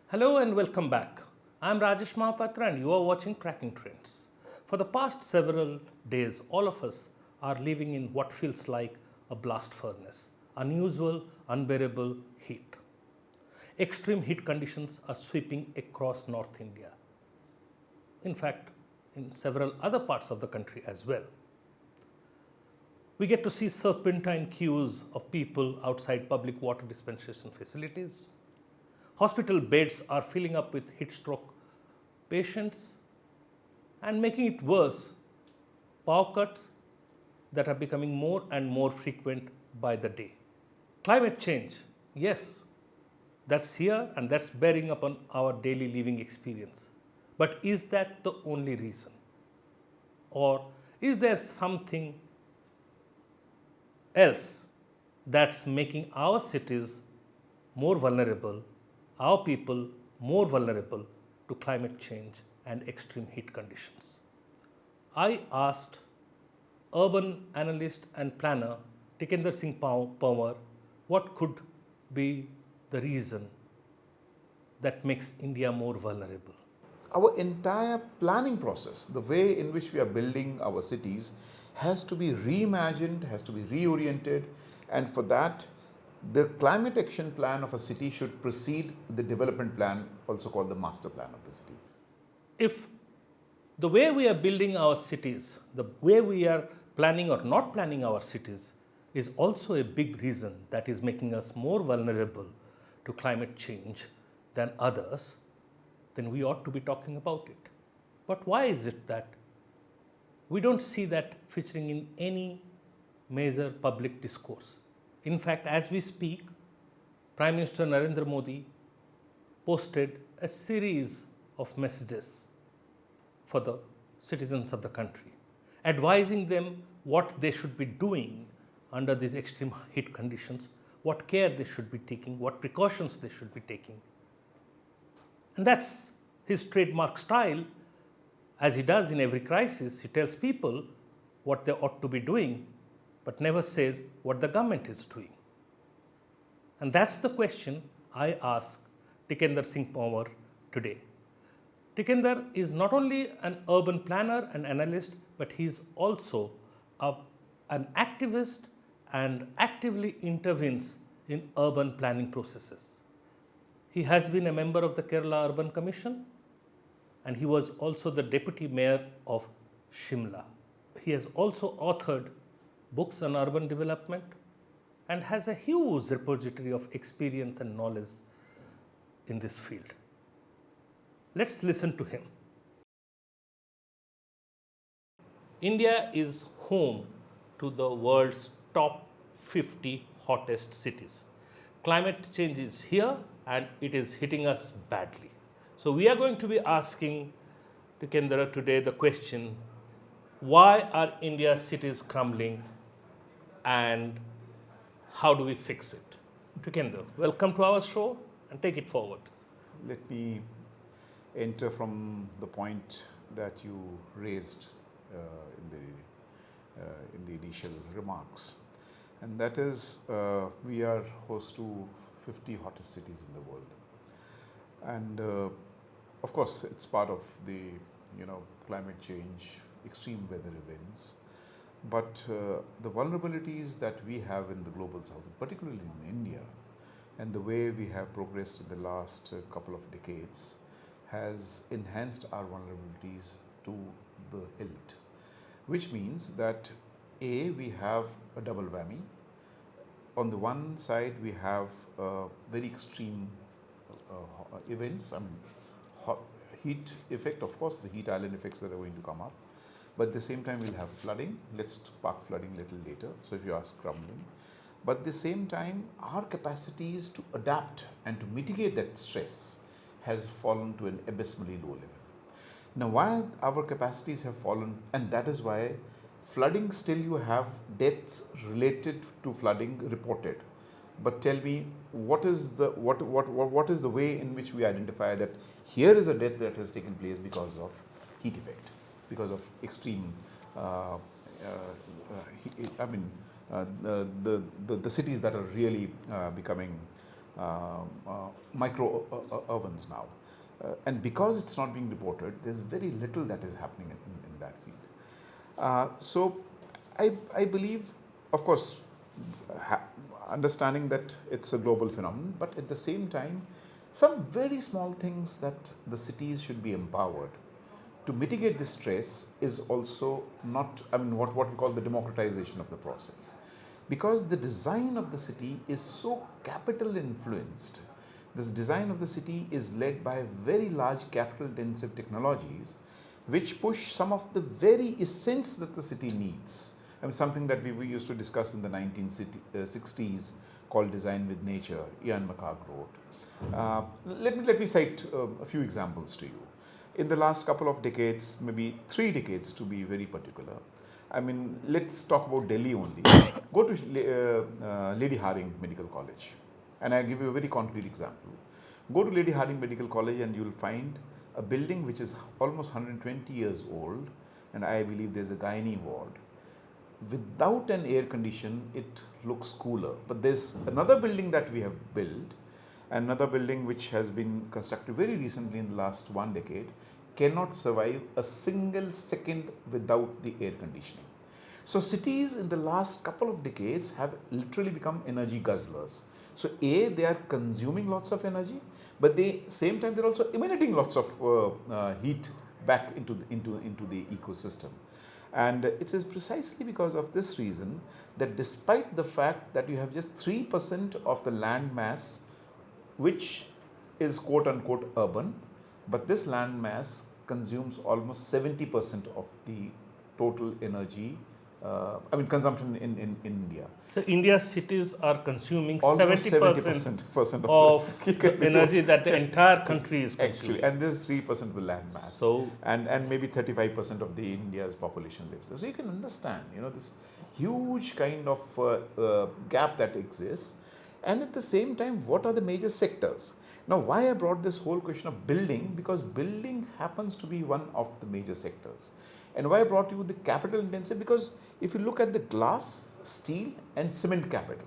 Hello and welcome back. I'm Rajesh Mahapatra and you are watching Tracking Trends. For the past several days, all of us are living in what feels like a blast furnace, unusual, unbearable heat. Extreme heat conditions are sweeping across North India. In fact, in several other parts of the country as well. We get to see serpentine queues of people outside public water dispensation facilities. Hospital beds are filling up with heat stroke patients, and making it worse, power cuts that are becoming more and more frequent by the day. Climate change, yes, that's here and that's bearing upon our daily living experience. But is that the only reason? Or is there something else that's making our cities more vulnerable, our people more vulnerable to climate change and extreme heat conditions? I asked urban analyst and planner Tikendra Singh Panwar what could be the reason that makes India more vulnerable. Our entire planning process, the way in which we are building our cities, has to be reimagined, has to be reoriented, and for that, the climate action plan of a city should precede the development plan, also called the master plan of the city. If the way we are building our cities, the way we are planning or not planning our cities is also a big reason that is making us more vulnerable to climate change than others, then we ought to be talking about it. But why is it that we don't see that featuring in any major public discourse? In fact, as we speak, Prime Minister Narendra Modi posted a series of messages for the citizens of the country, advising them what they should be doing under these extreme heat conditions, what care they should be taking, what precautions they should be taking. And that's his trademark style. As he does in every crisis, he tells people what they ought to be doing, but never says what the government is doing. And that's the question I ask Tikendra Singh Panwar today. Tikendra is not only an urban planner and analyst, but he is also an activist and actively intervenes in urban planning processes. He has been a member of the Kerala Urban Commission, and he was also the deputy mayor of Shimla. He has also authored books on urban development and has a huge repository of experience and knowledge in this field. Let's listen to him. India is home to the world's top 50 hottest cities. Climate change is here and it is hitting us badly. So we are going to be asking Tikendra today the question, why are India's cities crumbling and how do we fix it? Tikendra, welcome to our show and take it forward. Let me enter from the point that you raised in the initial remarks, and that is we are host to 50 hottest cities in the world, and of course it's part of the climate change, extreme weather events, but the vulnerabilities that we have in the global south, particularly in India, and the way we have progressed in the last couple of decades has enhanced our vulnerabilities to the hilt, which means that we have a double whammy. On the one side, we have very extreme events, heat effect, of course, the heat island effects that are going to come up. But at the same time, we'll have flooding. Let's park flooding a little later. So if you ask crumbling. But at the same time, our capacities to adapt and to mitigate that stress has fallen to an abysmally low level. Now, why our capacities have fallen, and that is why flooding, still you have deaths related to flooding reported. But tell me, what is the way in which we identify that here is a death that has taken place because of heat effect, because of extreme, the cities that are really becoming micro ovens now. And because it's not being reported, there's very little that is happening in that field. So I believe, of course, understanding that it's a global phenomenon, but at the same time, some very small things that the cities should be empowered to mitigate this stress is also not, what we call the democratization of the process. Because the design of the city is so capital influenced, this design of the city is led by very large capital intensive technologies which push some of the very essence that the city needs. Something that we used to discuss in the 1960s called Design with Nature, Ian McHugh wrote. Let me cite a few examples to you. In the last couple of decades, maybe 3 decades to be very particular, let's talk about Delhi only. Go to Lady Hardinge Medical College, and I'll give you a very concrete example. Go to Lady Hardinge Medical College and you'll find a building which is almost 120 years old, and I believe there's a gynae ward. Without an air condition, it looks cooler. But there's another building that we have built, another building which has been constructed very recently in the last 1 decade, cannot survive a single second without the air conditioning. So cities in the last couple of decades have literally become energy guzzlers. So they are consuming lots of energy, but at the same time they're also emanating lots of heat back into the ecosystem. And it is precisely because of this reason that despite the fact that you have just 3% of the land mass which is quote unquote urban, but this land mass consumes almost 70% of the total energy, consumption in India. So India's cities are consuming almost 70% of the energy that the entire country is consuming. Actually, and this is 3% of the land mass. So, and maybe 35% of the India's population lives there. So you can understand, this huge kind of gap that exists. And at the same time, what are the major sectors? Now, why I brought this whole question of building? Because building happens to be one of the major sectors. And why I brought you the capital intensive? Because if you look at the glass, steel and cement capital,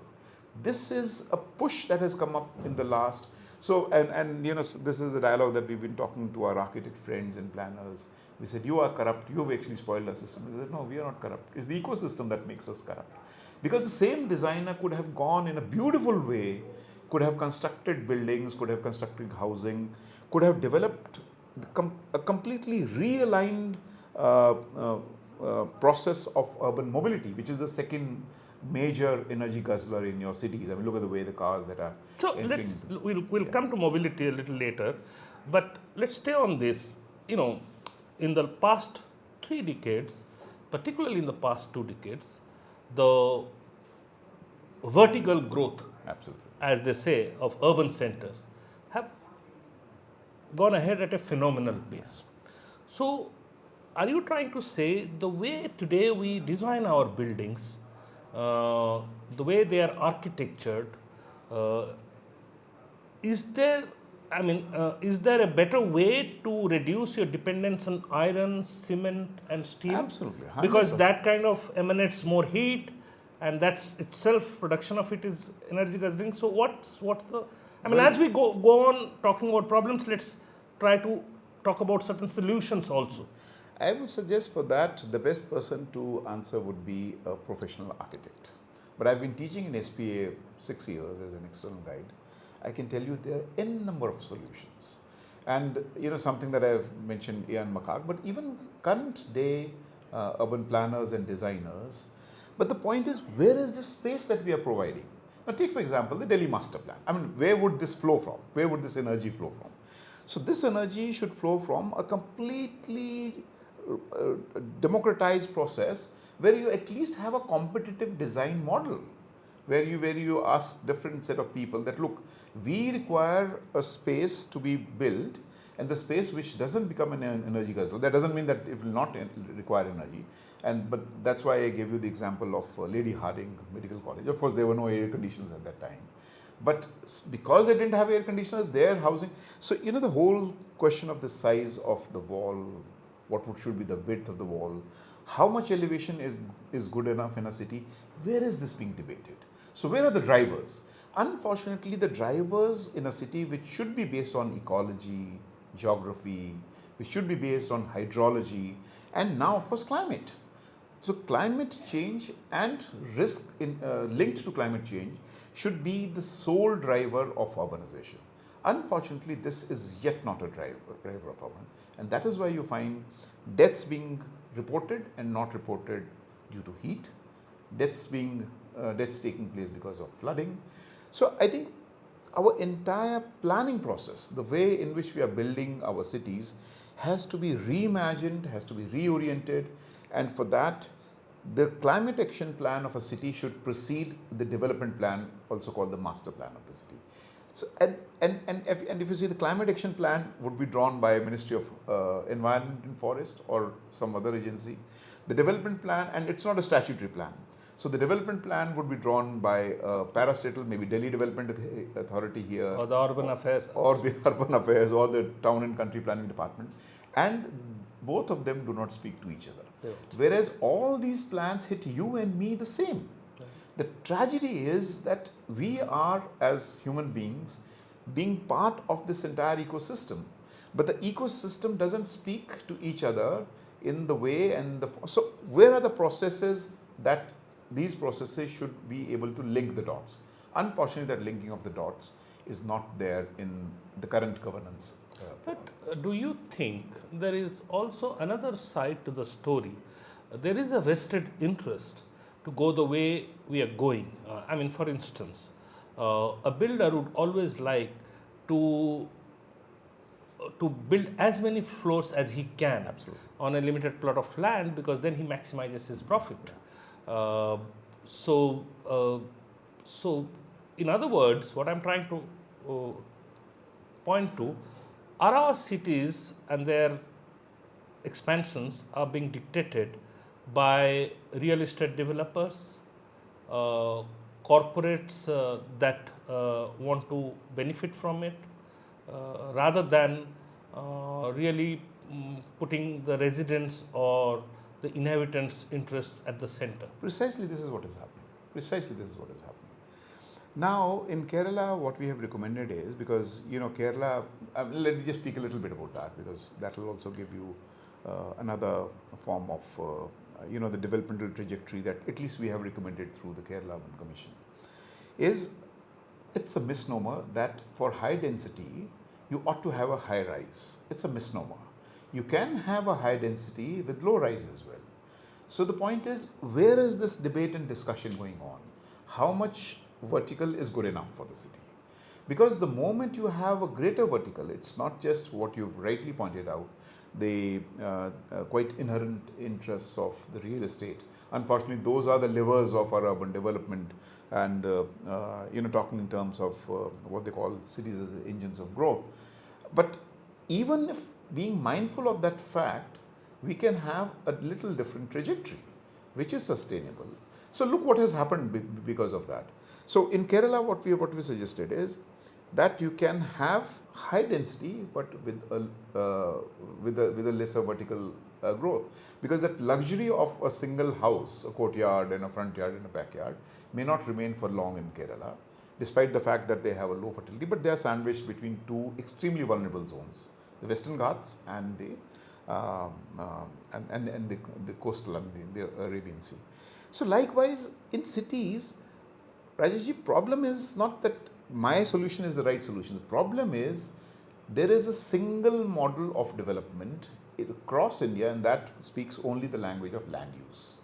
this is a push that has come up in the last. So, and this is a dialogue that we've been talking to our architect friends and planners. We said, you are corrupt, you've actually spoiled our system. They said, no, we are not corrupt. It's the ecosystem that makes us corrupt. Because the same designer could have gone in a beautiful way, could have constructed buildings, could have constructed housing, could have developed a completely realigned process of urban mobility, which is the second major energy guzzler in your cities. Look at the way the cars that are entering. So we'll come to mobility a little later, but let's stay on this. In the past 3 decades, particularly in the past 2 decades, the vertical growth, absolutely, as they say, of urban centers have gone ahead at a phenomenal pace. So, are you trying to say the way today we design our buildings, the way they are architectured, is there a better way to reduce your dependence on iron, cement and steel? Absolutely. 100%. Because that kind of emanates more heat, and that's itself, production of it is energy guzzling. So what's the, as we go on talking about problems, let's try to talk about certain solutions also. I would suggest for that, the best person to answer would be a professional architect. But I've been teaching in SPA 6 years as an external guide. I can tell you there are n number of solutions. And something that I've mentioned, Ian McHugh, but even current day urban planners and designers. But the point is, where is the space that we are providing? Now take for example the Delhi master plan. Where would this flow from? Where would this energy flow from? So this energy should flow from a completely democratized process where you at least have a competitive design model, where you ask different set of people that, look, we require a space to be built, and the space which doesn't become an energy guzzler. That doesn't mean that it will not require energy. But that's why I gave you the example of Lady Hardinge Medical College. Of course, there were no air conditioners at that time. But because they didn't have air conditioners, their housing. So, the whole question of the size of the wall, what should be the width of the wall, how much elevation is good enough in a city, where is this being debated? So, where are the drivers? Unfortunately, the drivers in a city which should be based on ecology, geography, which should be based on hydrology, and now, of course, climate. So, climate change and risk linked to climate change should be the sole driver of urbanization. Unfortunately, this is yet not a driver of urban, and that is why you find deaths being reported and not reported due to heat, deaths taking place because of flooding. So, I think our entire planning process, the way in which we are building our cities, has to be reimagined, has to be reoriented, and for that, the climate action plan of a city should precede the development plan, also called the master plan of the city. So, and if you see, the climate action plan would be drawn by Ministry of Environment and Forest or some other agency. The development plan, and it's not a statutory plan. So the development plan would be drawn by parastatal, maybe Delhi Development Authority here, or the Urban Affairs, or the Urban Affairs, or the Town and Country Planning Department, and both of them do not speak to each other. Right. Whereas all these plans hit you and me the same. Right. The tragedy is that we are, as human beings, being part of this entire ecosystem, but the ecosystem doesn't speak to each other in the way and the. So where are the processes that these processes should be able to link the dots? Unfortunately, that linking of the dots is not there in the current governance. But do you think there is also another side to the story? There is a vested interest to go the way we are going. I mean, for instance, a builder would always like to build as many floors as he can. Absolutely. On a limited plot of land, because then he maximizes his profit. So in other words, what I'm trying to point to, are our cities and their expansions are being dictated by real estate developers, corporates that want to benefit from it, rather than really putting the residents or the inhabitants' interests at the center? Precisely this is what is happening. Precisely this is what is happening. Now, in Kerala, what we have recommended is, because, Kerala, let me just speak a little bit about that, because that will also give you another form of, the developmental trajectory that at least we have recommended through the Kerala Urban Commission. It's a misnomer that for high density, you ought to have a high rise. It's a misnomer. You can have a high density with low rise as well. So the point is, where is this debate and discussion going on? How much vertical is good enough for the city? Because the moment you have a greater vertical, it's not just what you've rightly pointed out, the quite inherent interests of the real estate. Unfortunately, those are the levers of our urban development, and talking in terms of what they call cities as the engines of growth. But even if being mindful of that fact, we can have a little different trajectory, which is sustainable. So look what has happened because of that. So in Kerala, what we suggested is that you can have high density, but with a lesser vertical growth, because that luxury of a single house, a courtyard and a front yard and a backyard, may not remain for long in Kerala, despite the fact that they have a low fertility, but they are sandwiched between two extremely vulnerable zones: the Western Ghats and the coastal, the Arabian Sea. So likewise, in cities, Rajeshji, problem is not that my solution is the right solution. The problem is there is a single model of development across India, and that speaks only the language of land use.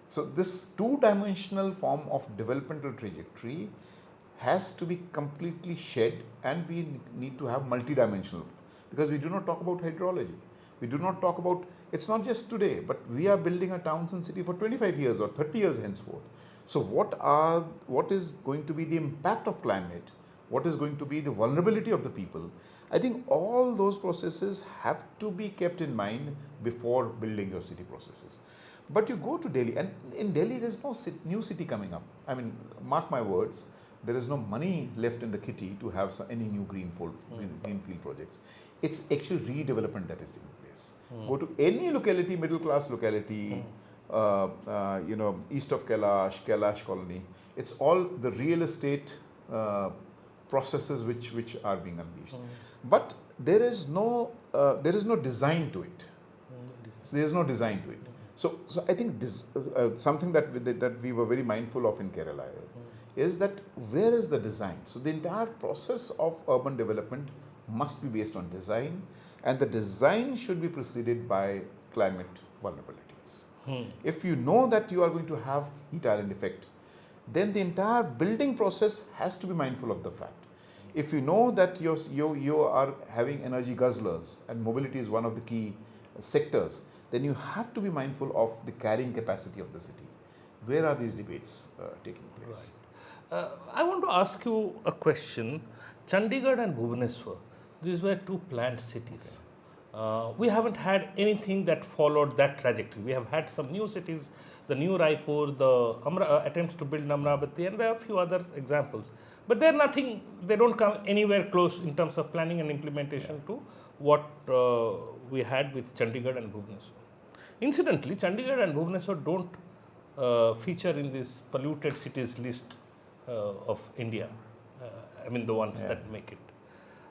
So this two-dimensional form of developmental trajectory has to be completely shed, and we need to have multidimensional, because we do not talk about hydrology. We do not talk about, it's not just today, but we are building a towns and city for 25 years or 30 years henceforth. So what is going to be the impact of climate? What is going to be the vulnerability of the people? I think all those processes have to be kept in mind before building your city processes. But you go to Delhi, and in Delhi there's no new city coming up. I mean, mark my words, there is no money left in the kitty to have any new greenfield projects. It's actually redevelopment that is taking place. Go to any locality, middle class locality, east of Kailash Colony. It's all the real estate uh, processes which are being unleashed. But there is no design to it. So there is no design to it. So I think this something that we were very mindful of in Kerala is that where is the design? So the entire process of urban development must be based on design, and the design should be preceded by climate vulnerabilities. If you know that you are going to have heat island effect, then the entire building process has to be mindful of the fact. If you know that you are having energy guzzlers and mobility is one of the key sectors, then you have to be mindful of the carrying capacity of the city. Where are these debates taking place? Right. I want to ask you a question. Chandigarh and Bhubaneswar, these were two planned cities. We haven't had anything that followed that trajectory. We have had some new cities, the new Raipur, the attempts to build Amravati, and there are a few other examples. But they're nothing, they don't come anywhere close in terms of planning and implementation to what we had with Chandigarh and Bhubaneswar. Incidentally, Chandigarh and Bhubaneswar don't feature in this polluted cities list of India. I mean, the ones that make it.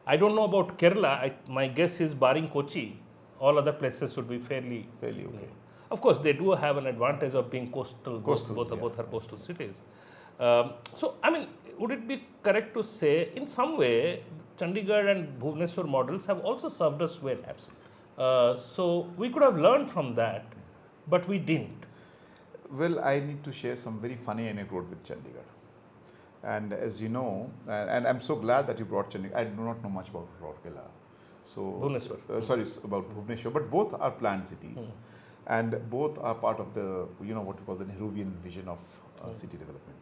I don't know about Kerala. My guess is, barring Kochi, all other places would be fairly okay. Of course, they do have an advantage of being coastal. Both are coastal cities. So, I mean, would it be correct to say, in some way, Chandigarh and Bhubaneswar models have also served us well? Absolutely. So, we could have learned from that, but we didn't. Well, I need to share some very funny anecdote with Chandigarh. And as you know, and I'm so glad that you brought Chandigarh. I do not know much about Rourkela. So, Bhubaneswar. Sorry, about Bhubaneswar, but both are planned cities. And both are part of the, what we call the Nehruvian vision of city development.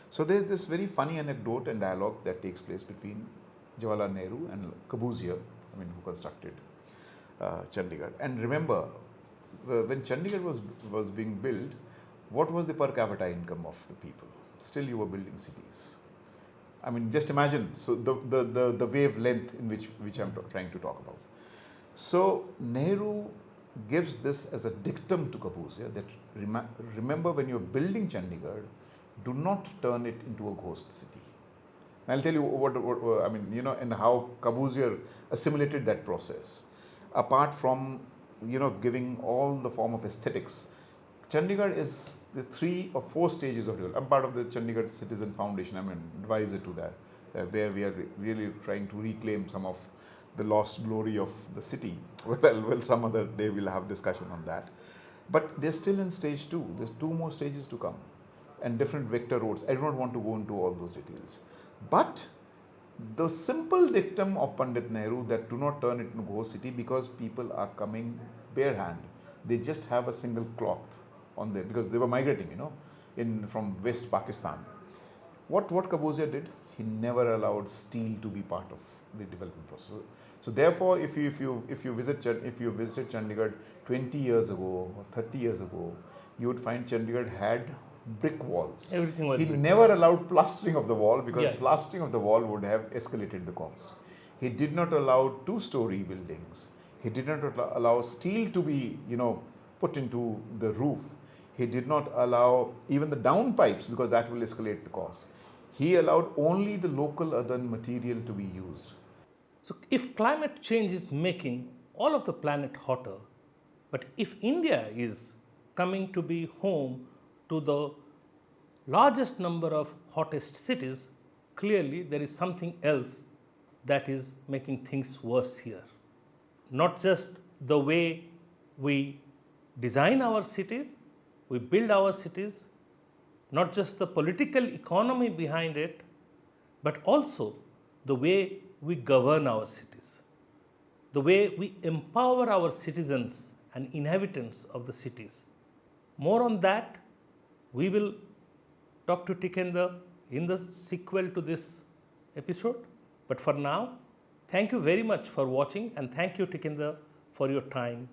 So there's this very funny anecdote and dialogue that takes place between Jawaharlal Nehru and Corbusier, who constructed Chandigarh. And remember, when Chandigarh was being built, what was the per capita income of the people? Still you were building cities. I mean, just imagine, so the wavelength in which I'm trying to talk about. So Nehru gives this as a dictum to Corbusier that remember, when you're building Chandigarh, do not turn it into a ghost city. And I'll tell you what and how Corbusier assimilated that process. Apart from, giving all the form of aesthetics, Chandigarh is the 3 or 4 stages of development. I'm part of the Chandigarh Citizen Foundation. I'm an advisor to that, where we are really trying to reclaim some of the lost glory of the city. Well, some other day we'll have discussion on that. But they're still in stage 2. There's 2 more stages to come, and different vector roads. I do not want to go into all those details. But the simple dictum of Pandit Nehru that do not turn it into a ghost city, because people are coming bare hand. They just have a single cloth on there because they were migrating, from West Pakistan. What Corbusier did, he never allowed steel to be part of the development process. So therefore, if you visited Chandigarh 20 years ago or 30 years ago, you would find Chandigarh had brick walls. Everything was He brick. never allowed plastering of the wall, because plastering of the wall would have escalated the cost. He did not allow 2-story buildings. He did not allow steel to be, put into the roof. He did not allow even the downpipes, because that will escalate the cost. He allowed only the local earthen material to be used. So, if climate change is making all of the planet hotter, but if India is coming to be home to the largest number of hottest cities, clearly there is something else that is making things worse here. Not just the way we design our cities, we build our cities, not just the political economy behind it, but also the way we govern our cities, the way we empower our citizens and inhabitants of the cities. More on that, we will talk to Tikendra in the sequel to this episode. But for now, thank you very much for watching, and thank you, Tikendra, for your time